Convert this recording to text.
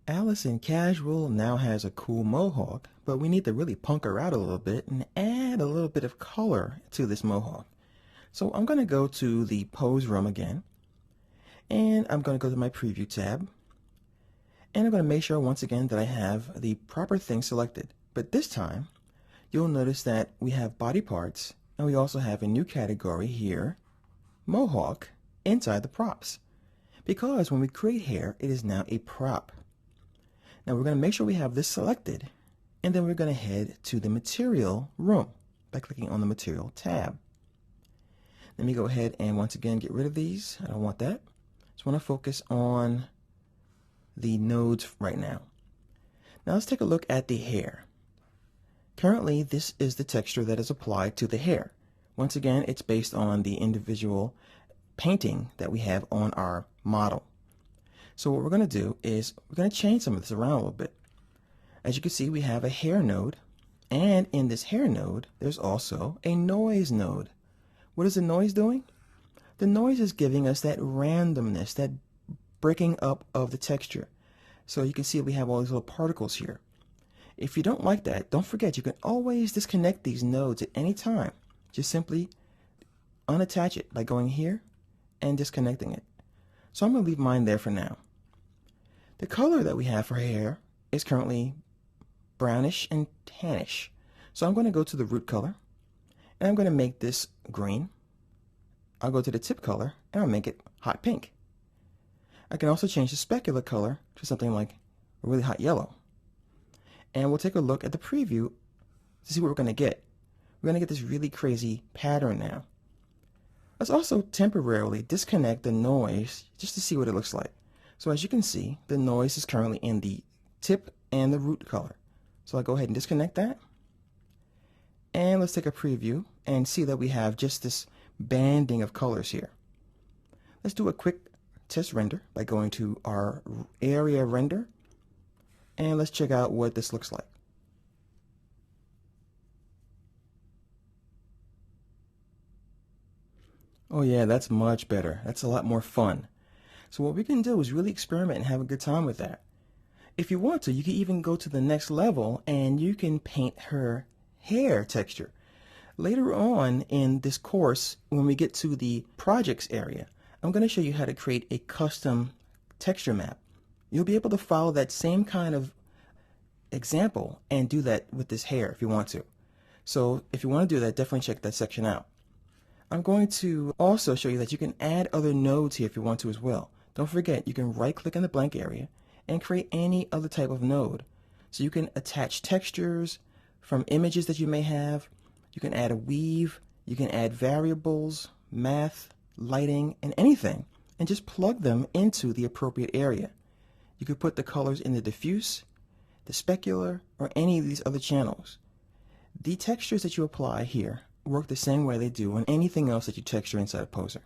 Allison Casual now has a cool mohawk, but we need to really punk her out a little bit and add a little bit of color to this mohawk. So I'm going to go to the pose room again, and I'm going to go to my preview tab, and I'm going to make sure once again that I have the proper thing selected. But this time, you'll notice that we have body parts, and we also have a new category here, mohawk, inside the props. Because when we create hair, it is now a prop. Now we're going to make sure we have this selected, and then we're going to head to the material room by clicking on the material tab. Let me go ahead and once again get rid of these. I don't want that. Just want to focus on the nodes right now. Now let's take a look at the hair. Currently, this is the texture that is applied to the hair. Once again, it's based on the individual painting that we have on our model. So what we're going to do is we're going to change some of this around a little bit. As you can see, we have a hair node, and in this hair node, there's also a noise node. What is the noise doing? The noise is giving us that randomness, that breaking up of the texture. So you can see we have all these little particles here. If you don't like that, don't forget you can always disconnect these nodes at any time. Just simply unattach it by going here and disconnecting it. So I'm going to leave mine there for now. The color that we have for hair is currently brownish and tannish. So I'm going to go to the root color, and I'm going to make this green. I'll go to the tip color, and I'll make it hot pink. I can also change the specular color to something like a really hot yellow. And we'll take a look at the preview to see what we're going to get. We're going to get this really crazy pattern now. Let's also temporarily disconnect the noise just to see what it looks like. So as you can see, the noise is currently in the tip and the root color. So I'll go ahead and disconnect that. And let's take a preview and see that we have just this banding of colors here. Let's do a quick test render by going to our area render. And let's check out what this looks like. Oh yeah, that's much better. That's a lot more fun. So what we can do is really experiment and have a good time with that. If you want to, you can even go to the next level and you can paint her hair texture. Later on in this course, when we get to the projects area, I'm going to show you how to create a custom texture map. You'll be able to follow that same kind of example and do that with this hair if you want to. So if you want to do that, definitely check that section out. I'm going to also show you that you can add other nodes here if you want to as well. Don't forget, you can right click in the blank area and create any other type of node. So you can attach textures from images that you may have. You can add a weave, you can add variables, math, lighting, and anything, and just plug them into the appropriate area. You could put the colors in the diffuse, the specular, or any of these other channels. The textures that you apply here work the same way they do on anything else that you texture inside a Poser.